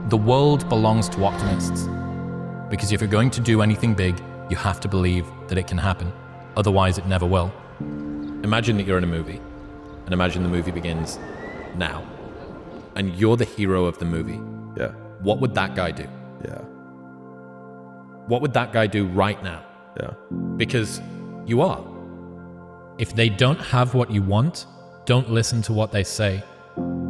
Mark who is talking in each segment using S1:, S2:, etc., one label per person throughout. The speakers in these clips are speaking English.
S1: The world belongs to optimists. Because if you're going to do anything big, you have to believe that it can happen. Otherwise, it never will. Imagine that you're in a movie, and imagine the movie begins now. And you're the hero of the movie.
S2: Yeah.
S1: What would that guy do?
S2: Yeah.
S1: What would that guy do right now?
S2: Yeah.
S1: Because you are. If they don't have what you want, don't listen to what they say.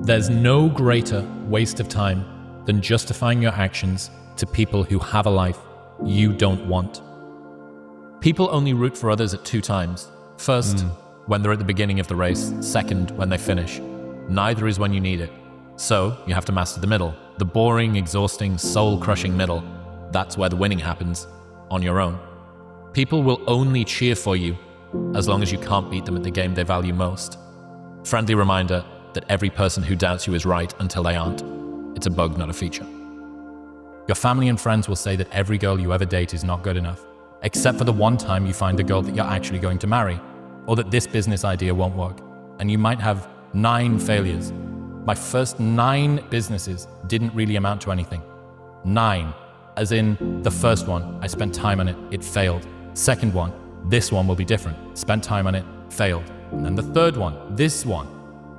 S1: There's no greater waste of time than justifying your actions to people who have a life you don't want. People only root for others at 2 times. First, when they're at the beginning of the race. Second, when they finish. Neither is when you need it. So, you have to master the middle. The boring, exhausting, soul-crushing middle. That's where the winning happens, on your own. People will only cheer for you as long as you can't beat them at the game they value most. Friendly reminder that every person who doubts you is right until they aren't. It's a bug, not a feature. Your family and friends will say that every girl you ever date is not good enough, except for the one time you find the girl that you're actually going to marry, or that this business idea won't work, and you might have 9 failures. My first 9 businesses didn't really amount to anything. 9, as in the first one, I spent time on it, it failed. Second one, this one will be different, spent time on it, failed. And then the third one, this one,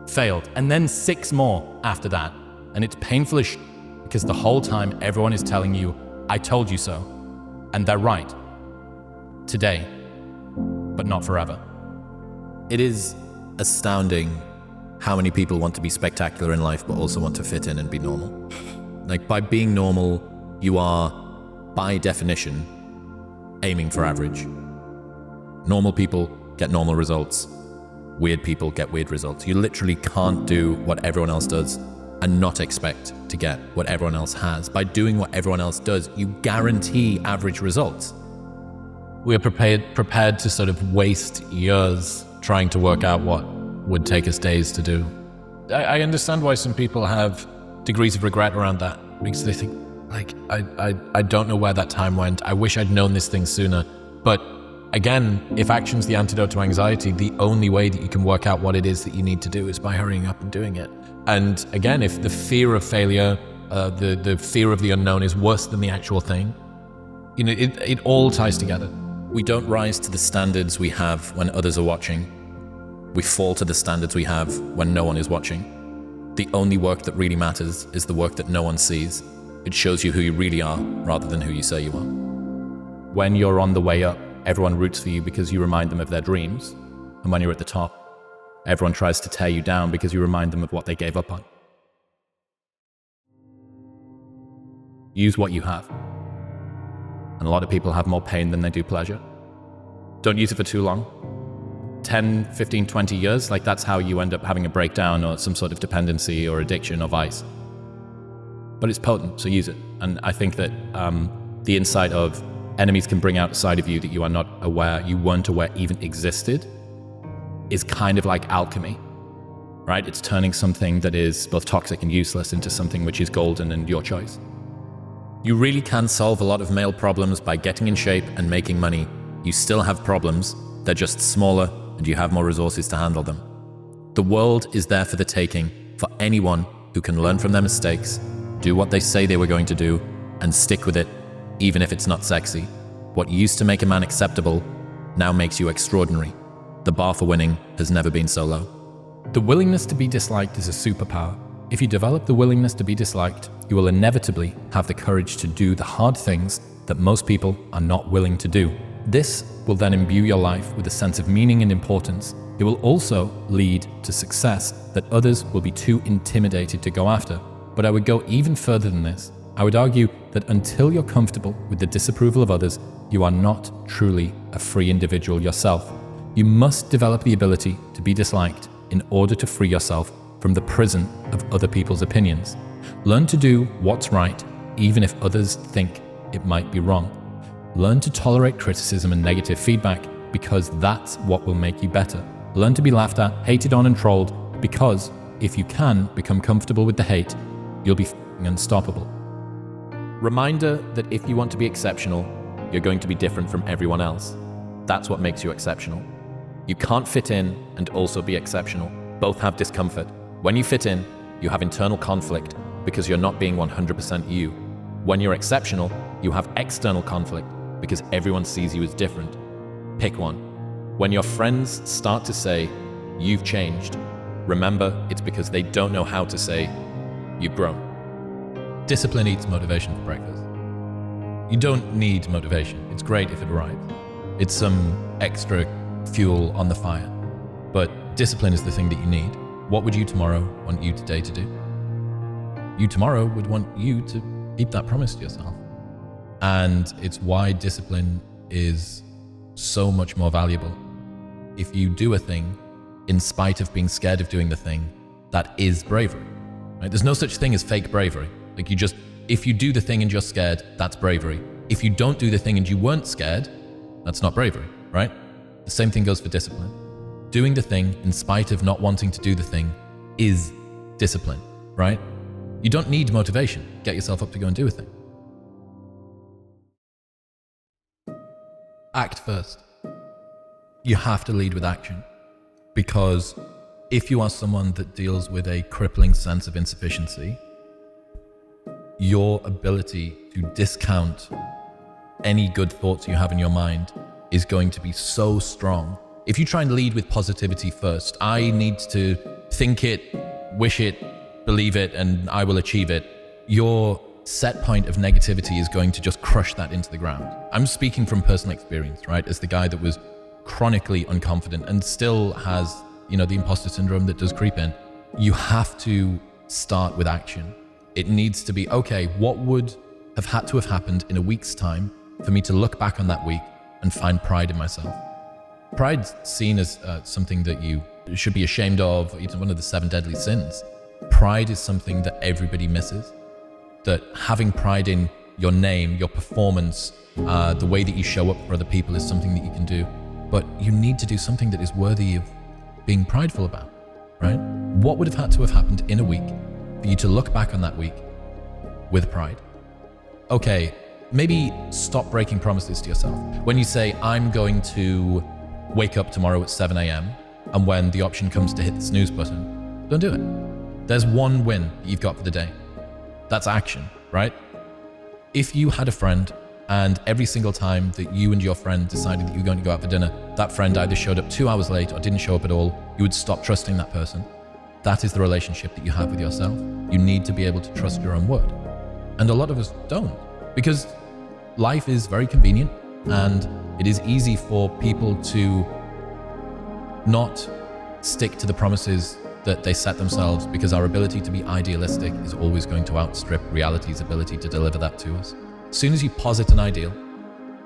S1: failed. And then 6 more after that. And it's painful as because the whole time everyone is telling you, I told you so. And they're right. Today, but not forever. It is astounding how many people want to be spectacular in life but also want to fit in and be normal. Like, by being normal, you are, by definition, aiming for average. Normal people get normal results. Weird people get weird results. You literally can't do what everyone else does and not expect to get what everyone else has. By doing what everyone else does, you guarantee average results. We're prepared to sort of waste years trying to work out what would take us days to do. I understand why some people have degrees of regret around that, because they think, like, I don't know where that time went. I wish I'd known this thing sooner. But again, if action's the antidote to anxiety, the only way that you can work out what it is that you need to do is by hurrying up and doing it. And again, if the fear of failure, the fear of the unknown is worse than the actual thing, you know, it all ties together. We don't rise to the standards we have when others are watching. We fall to the standards we have when no one is watching. The only work that really matters is the work that no one sees. It shows you who you really are rather than who you say you are. When you're on the way up, everyone roots for you because you remind them of their dreams. And when you're at the top, everyone tries to tear you down because you remind them of what they gave up on. Use what you have. And a lot of people have more pain than they do pleasure. Don't use it for too long. 10, 15, 20 years, like that's how you end up having a breakdown or some sort of dependency or addiction or vice. But it's potent, so use it. And I think that the insight of enemies can bring out a side of you that you are not aware, you weren't aware even existed, is kind of like alchemy, right? It's turning something that is both toxic and useless into something which is golden and your choice. You really can solve a lot of male problems by getting in shape and making money. You still have problems, they're just smaller and you have more resources to handle them. The world is there for the taking for anyone who can learn from their mistakes, do what they say they were going to do, and stick with it, even if it's not sexy. What used to make a man acceptable now makes you extraordinary. The bar for winning has never been so low. The willingness to be disliked is a superpower. If you develop the willingness to be disliked, you will inevitably have the courage to do the hard things that most people are not willing to do. This will then imbue your life with a sense of meaning and importance. It will also lead to success that others will be too intimidated to go after. But I would go even further than this. I would argue that until you're comfortable with the disapproval of others, you are not truly a free individual yourself. You must develop the ability to be disliked in order to free yourself from the prison of other people's opinions. Learn to do what's right, even if others think it might be wrong. Learn to tolerate criticism and negative feedback, because that's what will make you better. Learn to be laughed at, hated on, and trolled, because if you can become comfortable with the hate, you'll be unstoppable. Reminder that if you want to be exceptional, you're going to be different from everyone else. That's what makes you exceptional. You can't fit in and also be exceptional. Both have discomfort. When you fit in, you have internal conflict, because you're not being 100% you. When you're exceptional, you have external conflict because everyone sees you as different. Pick one. When your friends start to say, you've changed, remember it's because they don't know how to say, you've grown. Discipline eats motivation for breakfast. You don't need motivation. It's great if it arrives. It's some extra fuel on the fire. But discipline is the thing that you need. What would you tomorrow want you today to do? You tomorrow would want you to keep that promise to yourself. And it's why discipline is so much more valuable. If you do a thing in spite of being scared of doing the thing, that is bravery. Right? There's no such thing as fake bravery. Like if you do the thing and you're scared, that's bravery. If you don't do the thing and you weren't scared, that's not bravery, right? The same thing goes for discipline. Doing the thing in spite of not wanting to do the thing is discipline, right? You don't need motivation. Get yourself up to go and do a thing. Act first. You have to lead with action, because if you are someone that deals with a crippling sense of insufficiency, your ability to discount any good thoughts you have in your mind is going to be so strong. If you try and lead with positivity first, I need to think it, wish it, believe it, and I will achieve it, your set point of negativity is going to just crush that into the ground. I'm speaking from personal experience, right? As the guy that was chronically unconfident and still has, the imposter syndrome that does creep in. You have to start with action. It needs to be, okay, what would have had to have happened in a week's time for me to look back on that week and find pride in myself? Pride's seen as something that you should be ashamed of, it's one of the 7 deadly sins. Pride is something that everybody misses. That having pride in your name, your performance, the way that you show up for other people is something that you can do. But you need to do something that is worthy of being prideful about, right? What would have had to have happened in a week for you to look back on that week with pride? Okay, maybe stop breaking promises to yourself. When you say, I'm going to wake up tomorrow at 7 a.m. and when the option comes to hit the snooze button, don't do it. There's one win that you've got for the day. That's action, right? If you had a friend and every single time that you and your friend decided that you were going to go out for dinner, that friend either showed up 2 hours late or didn't show up at all, you would stop trusting that person. That is the relationship that you have with yourself. You need to be able to trust your own word. And a lot of us don't, because life is very convenient and it is easy for people to not stick to the promises that they set themselves, because our ability to be idealistic is always going to outstrip reality's ability to deliver that to us. As soon as you posit an ideal,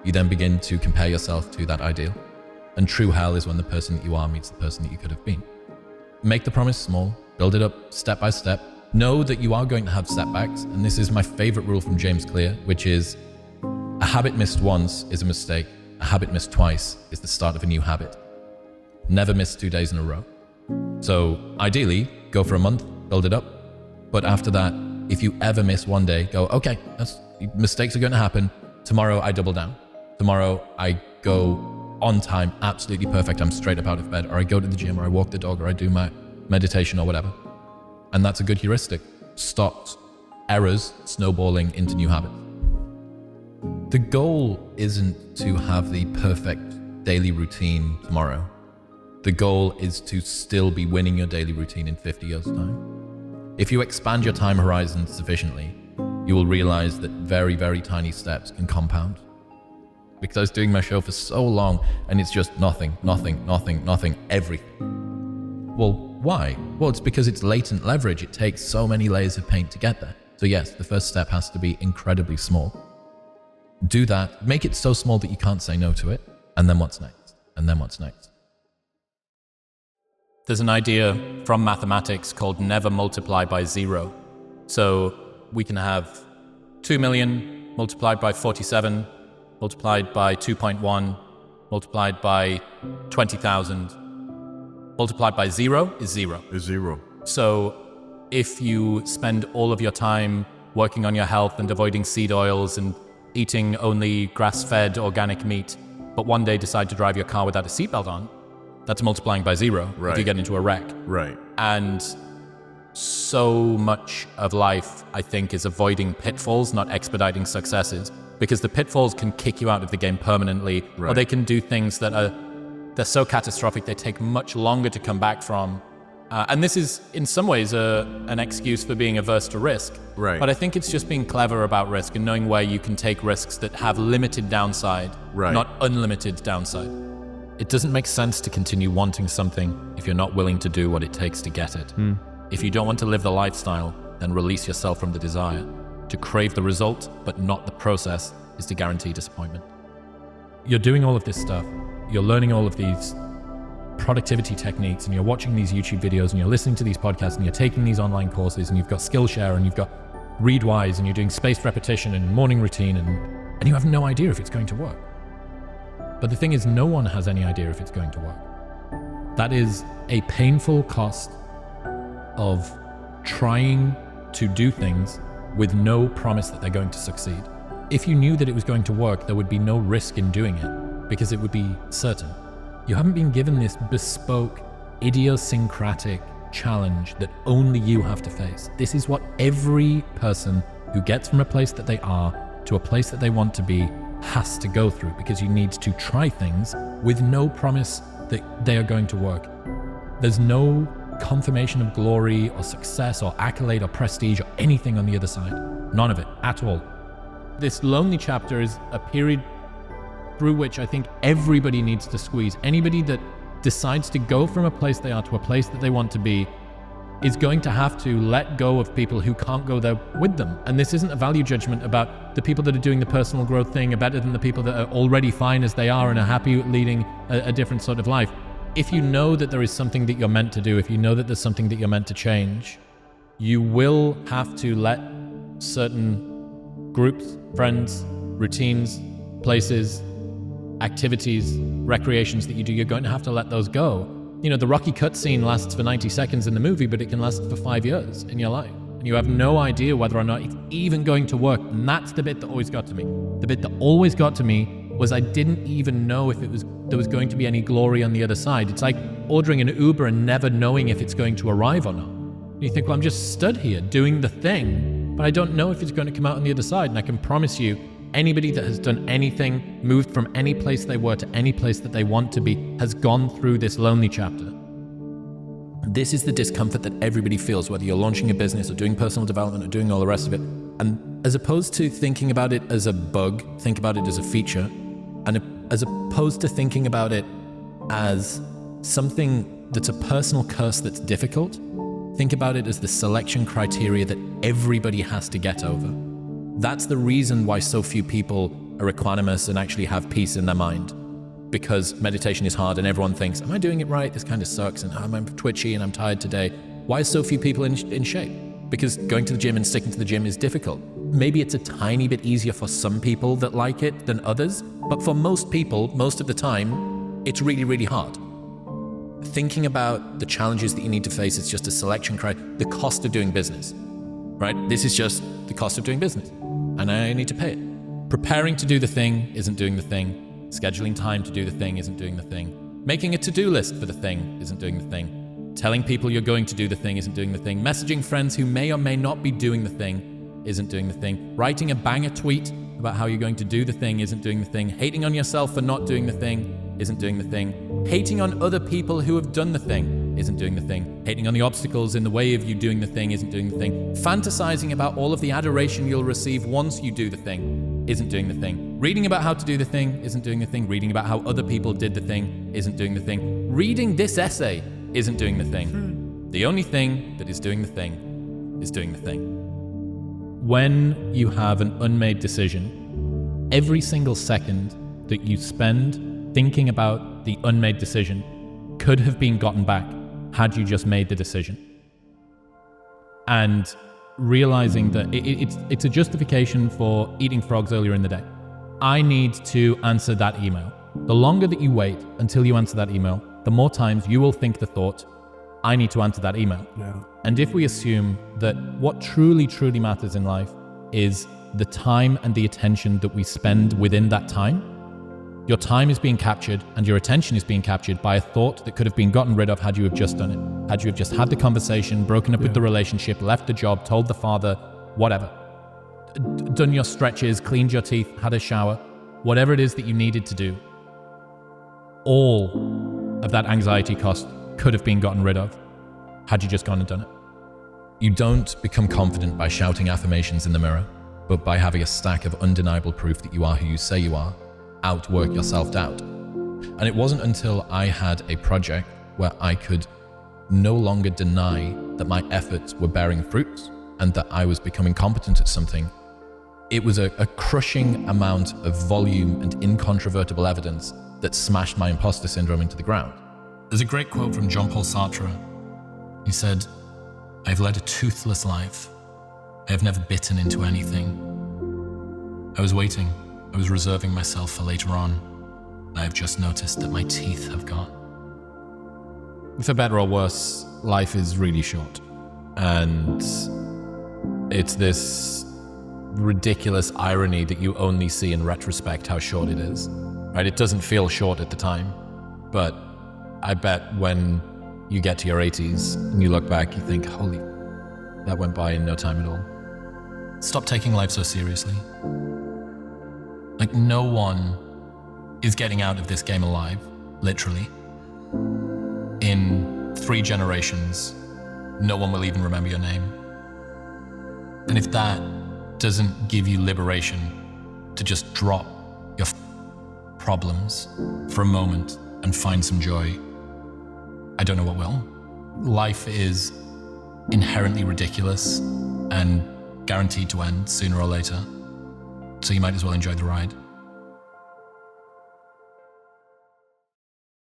S1: you then begin to compare yourself to that ideal. And true hell is when the person that you are meets the person that you could have been. Make the promise small, build it up step by step. Know that you are going to have setbacks, and this is my favorite rule from James Clear, which is a habit missed once is a mistake. A habit missed twice is the start of a new habit. Never miss 2 days in a row. So ideally, go for a month, build it up. But after that, if you ever miss one day, go, okay, mistakes are going to happen. Tomorrow I double down. Tomorrow I go on time, absolutely perfect. I'm straight up out of bed, or I go to the gym, or I walk the dog, or I do my meditation or whatever. And that's a good heuristic. Stops errors snowballing into new habits. The goal isn't to have the perfect daily routine tomorrow. The goal is to still be winning your daily routine in 50 years' time. If you expand your time horizon sufficiently, you will realize that very, very tiny steps can compound. Because I was doing my show for so long and it's just nothing, everything. Well, why? Well, it's because it's latent leverage. It takes so many layers of paint to get there. So yes, the first step has to be incredibly small. Do that, make it so small that you can't say no to it, and then what's next? And then what's next?
S2: There's an idea from mathematics called never multiply by 0. So we can have 2 million multiplied by 47, multiplied by 2.1, multiplied by 20,000. Multiplied by 0 is 0.
S3: Is 0.
S2: So if you spend all of your time working on your health and avoiding seed oils and eating only grass-fed organic meat, but one day decide to drive your car without a seatbelt on, that's multiplying by 0
S3: Right.
S2: if you get into a wreck.
S3: Right.
S2: And so much of life, I think, is avoiding pitfalls, not expediting successes, because the pitfalls can kick you out of the game permanently, or they can do things that they're so catastrophic they take much longer to come back from. And this is, in some ways, an excuse for being averse to risk.
S3: Right.
S2: But I think it's just being clever about risk and knowing where you can take risks that have limited downside, not unlimited downside.
S1: It doesn't make sense to continue wanting something if you're not willing to do what it takes to get it. If you don't want to live the lifestyle, then release yourself from the desire. To crave the result, but not the process, is to guarantee disappointment. You're doing all of this stuff. You're learning all of these productivity techniques, and you're watching these YouTube videos, and you're listening to these podcasts, and you're taking these online courses, and you've got Skillshare, and you've got Readwise, and you're doing spaced repetition and morning routine, and you have no idea if it's going to work. But the thing is, no one has any idea if it's going to work. That is a painful cost of trying to do things with no promise that they're going to succeed. If you knew that it was going to work, there would be no risk in doing it, because it would be certain. You haven't been given this bespoke, idiosyncratic challenge that only you have to face. This is what every person who gets from a place that they are to a place that they want to be has to go through, because you need to try things with no promise that they are going to work. There's no confirmation of glory or success or accolade or prestige or anything on the other side. None of it at all. This lonely chapter is a period through which I think everybody needs to squeeze. Anybody that decides to go from a place they are to a place that they want to be is going to have to let go of people who can't go there with them. And this isn't a value judgment about the people that are doing the personal growth thing are better than the people that are already fine as they are and are happy leading a different sort of life. If you know that there is something that you're meant to do, if you know that there's something that you're meant to change, you will have to let certain groups, friends, routines, places, activities, recreations that you do, you're going to have to let those go. You know, the Rocky cutscene lasts for 90 seconds in the movie, but it can last for 5 years in your life. And you have no idea whether or not it's even going to work. And that's the bit that always got to me. The bit that always got to me was I didn't even know if there was going to be any glory on the other side. It's like ordering an Uber and never knowing if it's going to arrive or not. And you think, well, I'm just stood here doing the thing, but I don't know if it's going to come out on the other side. And I can promise you, anybody that has done anything, moved from any place they were to any place that they want to be, has gone through this lonely chapter. This is the discomfort that everybody feels, whether you're launching a business or doing personal development or doing all the rest of it. And as opposed to thinking about it as a bug, think about it as a feature. And as opposed to thinking about it as something that's a personal curse that's difficult, think about it as the selection criteria that everybody has to get over. That's the reason why so few people are equanimous and actually have peace in their mind. Because meditation is hard and everyone thinks, am I doing it right? This kind of sucks and I'm twitchy and I'm tired today. Why are so few people in shape? Because going to the gym and sticking to the gym is difficult. Maybe it's a tiny bit easier for some people that like it than others, but for most people, most of the time, it's really, really hard. Thinking about the challenges that you need to face is just a selection criteria. The cost of doing business, right? This is just the cost of doing business, and I need to pay it. Preparing to do the thing isn't doing the thing. Scheduling time to do the thing isn't doing the thing. Making a to-do list for the thing isn't doing the thing. Telling people you're going to do the thing isn't doing the thing. Messaging friends who may or may not be doing the thing isn't doing the thing. Writing a banger tweet about how you're going to do the thing isn't doing the thing. Hating on yourself for not doing the thing isn't doing the thing. Hating on other people who have done the thing isn't doing the thing. Hating on the obstacles in the way of you doing the thing isn't doing the thing. Fantasizing about all of the adoration you'll receive once you do the thing isn't doing the thing. Reading about how to do the thing isn't doing the thing. Reading about how other people did the thing isn't doing the thing. Reading this essay isn't doing the thing. The only thing that is doing the thing is doing the thing. When you have an unmade decision, every single second that you spend thinking about the unmade decision could have been gotten back had you just made the decision. And realizing that it's a justification for eating frogs earlier in the day. I need to answer that email. The longer that you wait until you answer that email, the more times you will think the thought, I need to answer that email.
S3: Yeah.
S1: And if we assume that what truly, truly matters in life is the time and the attention that we spend within that time, Your time is being captured and your attention is being captured by a thought that could have been gotten rid of had you have just done it. Had you have just had the conversation, broken up with the relationship, left the job, told the father, whatever. Done your stretches, cleaned your teeth, had a shower, whatever it is that you needed to do. All of that anxiety cost could have been gotten rid of had you just gone and done it. You don't become confident by shouting affirmations in the mirror, but by having a stack of undeniable proof that you are who you say you are. Outwork your self-doubt. And it wasn't until I had a project where I could no longer deny that my efforts were bearing fruits and that I was becoming competent at something. It was a crushing amount of volume and incontrovertible evidence that smashed my imposter syndrome into the ground. There's a great quote from Jean-Paul Sartre. He said, "I've led a toothless life. I have never bitten into anything. I was waiting. I was reserving myself for later on. I have just noticed that my teeth have gone." For better or worse, life is really short. And it's this ridiculous irony that you only see in retrospect how short it is. Right? It doesn't feel short at the time, but I bet when you get to your 80s and you look back, you think, holy, that went by in no time at all. Stop taking life so seriously. Like, no one is getting out of this game alive, literally. In 3 generations, no one will even remember your name. And if that doesn't give you liberation to just drop your problems for a moment and find some joy, I don't know what will. Life is inherently ridiculous and guaranteed to end sooner or later. So you might as well enjoy the ride.